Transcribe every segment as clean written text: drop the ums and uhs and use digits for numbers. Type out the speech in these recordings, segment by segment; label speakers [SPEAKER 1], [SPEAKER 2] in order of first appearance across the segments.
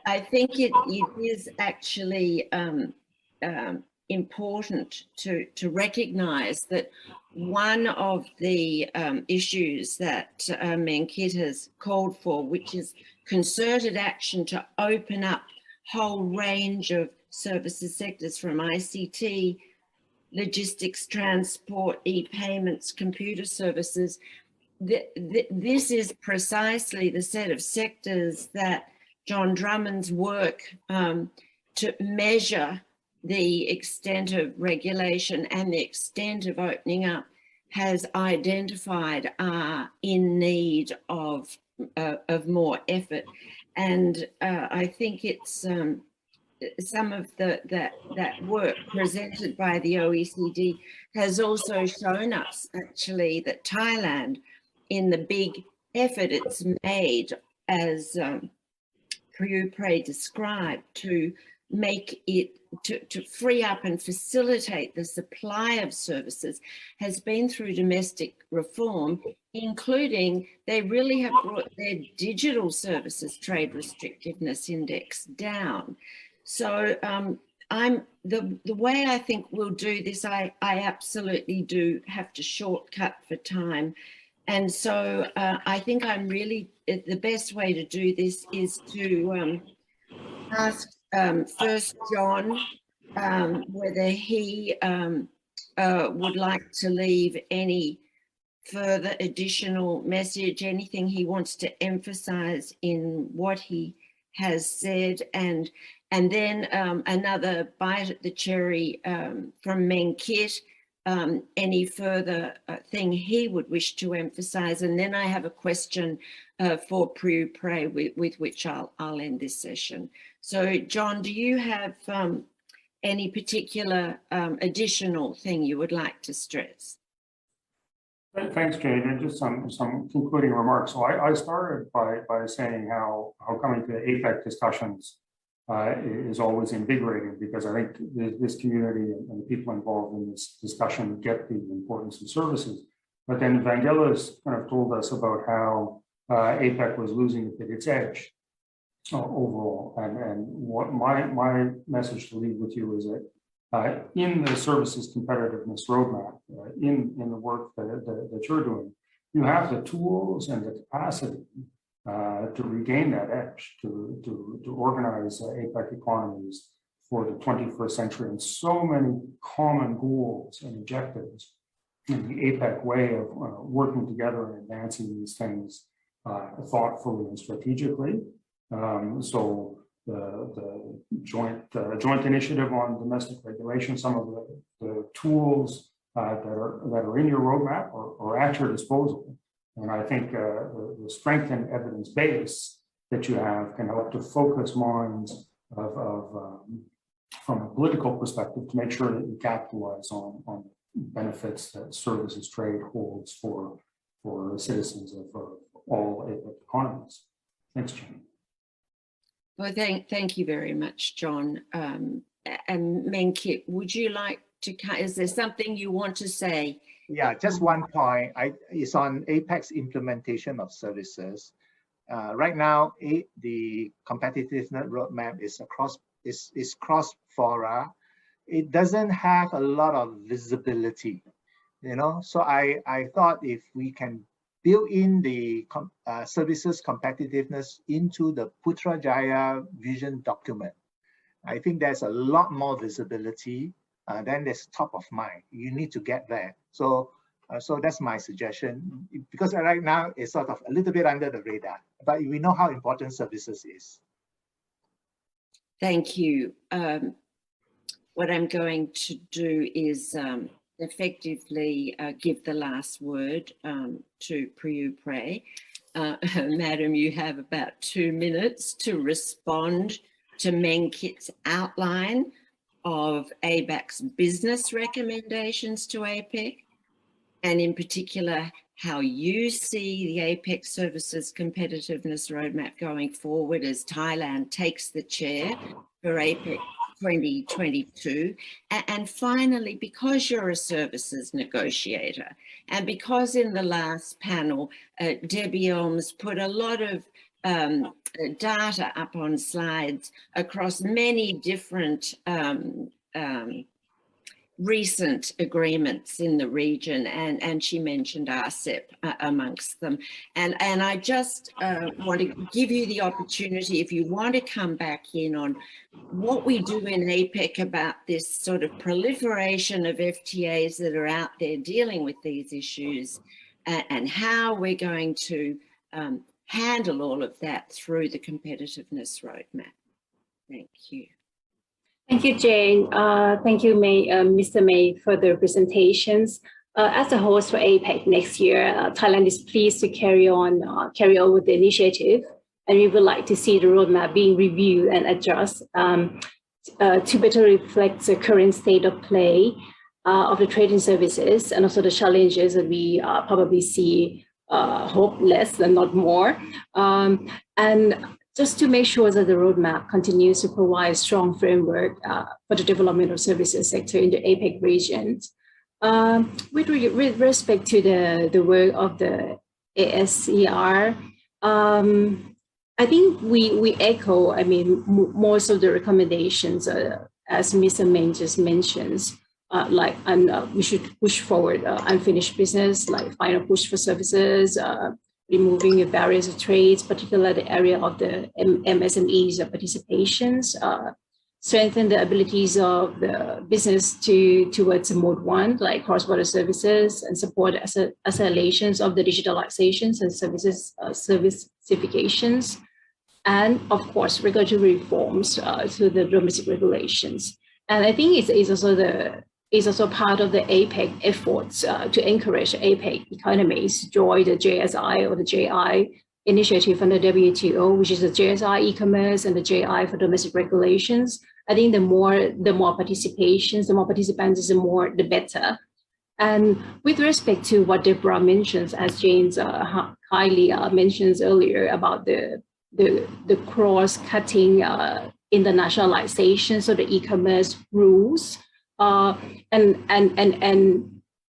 [SPEAKER 1] I think it is actually important to recognise that one of the issues that Menkit has called for, which is concerted action to open up a whole range of services sectors from ICT, logistics, transport, e-payments, computer services. This is precisely the set of sectors that John Drummond's work to measure the extent of regulation and the extent of opening up has identified are in need of more effort. And I think it's some of that work presented by the OECD has also shown us actually that Thailand, in the big effort it's made, as Priyu Prey described, to make it, to free up and facilitate the supply of services, has been through domestic reform, including they really have brought their digital services trade restrictiveness index down. So the way I think we'll do this, I absolutely do have to shortcut for time. And so I think I'm really, the best way to do this is to ask first John whether he would like to leave any further additional message, anything he wants to emphasize in what he has said, and then another bite at the cherry from Menkit, any further thing he would wish to emphasize, and then I have a question for Priyu Prey with which I'll end this session. So John, do you have any particular additional thing you would like to stress?
[SPEAKER 2] Thanks, Jane, and just some concluding remarks. So I started by saying how coming to APEC discussions is always invigorating, because I think this community and the people involved in this discussion get the importance of services. But then Vangelis kind of told us about how APEC was losing a bit its edge overall. And what my message to leave with you is that in the services competitiveness roadmap, in the work that you're doing, you have the tools and the capacity to regain that edge, to organize APEC economies for the 21st century, and so many common goals and objectives in the APEC way of working together and advancing these things thoughtfully and strategically. So the joint initiative on domestic regulation, some of the tools that are in your roadmap are at your disposal. And I think the strengthened evidence base that you have can help to focus minds from a political perspective to make sure that you capitalize on benefits that services trade holds for citizens of all APEC economies. Thanks, Jane.
[SPEAKER 1] Well, thank you very much, John. And Menkit, would you like to, is there something you want to say?
[SPEAKER 3] Yeah, just one point. It's on APEC's implementation of services. Right now, the competitiveness roadmap is cross fora. It doesn't have a lot of visibility, So I thought if we can build in the services competitiveness into the Putrajaya vision document, I think there's a lot more visibility. Then there's top of mind. You need to get there. So that's my suggestion, because right now it's sort of a little bit under the radar, but we know how important services is.
[SPEAKER 1] Thank you. What I'm going to do is effectively give the last word to Priyu Prey. Madam, you have about 2 minutes to respond to Menkit's outline of ABAC's business recommendations to APEC, and in particular, how you see the APEC Services Competitiveness Roadmap going forward as Thailand takes the chair for APEC 2022. And finally, because you're a services negotiator, and because in the last panel, Debbie Elms put a lot of data up on slides across many different recent agreements in the region, and she mentioned RCEP amongst them. And I just want to give you the opportunity, if you want to come back in on what we do in APEC about this sort of proliferation of FTAs that are out there dealing with these issues, and how we're going to handle all of that through the competitiveness roadmap. Thank you.
[SPEAKER 4] Thank you, Jane. Thank you, Mr. May, for the presentations. As the host for APEC next year, Thailand is pleased to carry on with the initiative, and we would like to see the roadmap being reviewed and adjusted to better reflect the current state of play of the trading services, and also the challenges that we probably see, hope less and not more. And just to make sure that the roadmap continues to provide a strong framework for the development of services sector in the APEC region. With respect to the work of the ASER, I think we echo, most of the recommendations as Mr. Meng just mentions, we should push forward unfinished business, like final push for services, removing the barriers of trades, particularly the area of the MSMEs participations, strengthen the abilities of the business towards mode 1, like cross-border services, and support accelerations of the digitalizations and services service certifications, and of course regulatory reforms to the domestic regulations. And I think it's also part of the APEC efforts to encourage APEC economies to join the JSI or the JI initiative under WTO, which is the JSI e-commerce and the JI for domestic regulations. I think the more participations, the more participants, the better. And with respect to what Deborah mentions, as James highly mentions earlier about the cross-cutting internationalization, so the e-commerce rules. And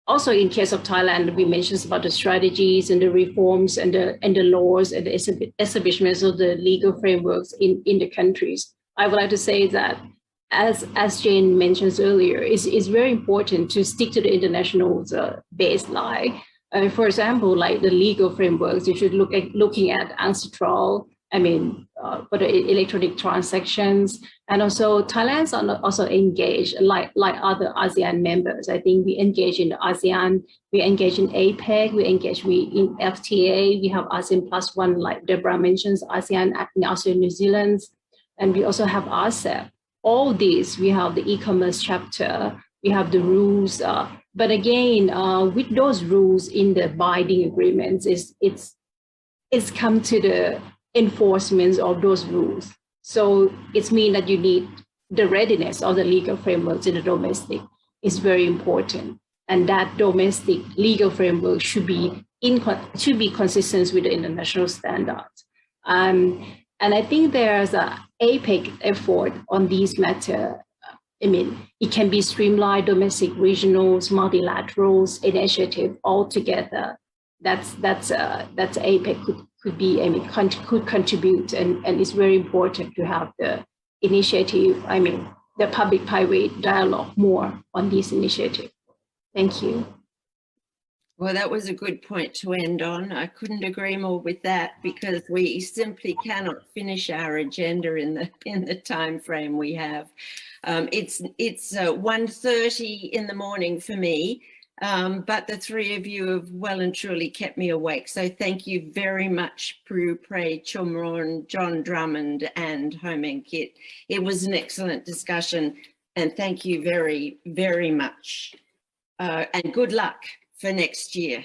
[SPEAKER 4] also in case of Thailand, we mentioned about the strategies and the reforms and the laws and the establishments of the legal frameworks in the countries. I would like to say that, as Jane mentioned earlier, it's very important to stick to the international baseline. For example, like the legal frameworks, you should looking at ancestral, for the electronic transactions, and also Thailand's also engaged like other ASEAN members. I think we engage in the ASEAN, we engage in APEC, we engage in FTA, we have ASEAN +1, like Deborah mentions, ASEAN New Zealand, and we also have RCEP. All these, we have the e-commerce chapter, we have the rules, but again, with those rules in the binding agreements, it's come to the enforcement of those rules. So it's mean that you need the readiness of the legal frameworks in the domestic is very important. And that domestic legal framework should be consistent with the international standards. And I think there's an APEC effort on these matters. It can be streamlined, domestic, regionals, multilaterals, initiative all together. That's APEC could contribute, and it's very important to have the initiative, the public-private dialogue more on this initiative. Thank you.
[SPEAKER 1] Well, that was a good point to end on. I couldn't agree more with that, because we simply cannot finish our agenda in the time frame we have. It's 1:30 in the morning for me. But the three of you have well and truly kept me awake. So thank you very much, Prue Prey, Chumron, John Drummond, and Ho Meng Kit. It was an excellent discussion, and thank you very, very much. And good luck for next year.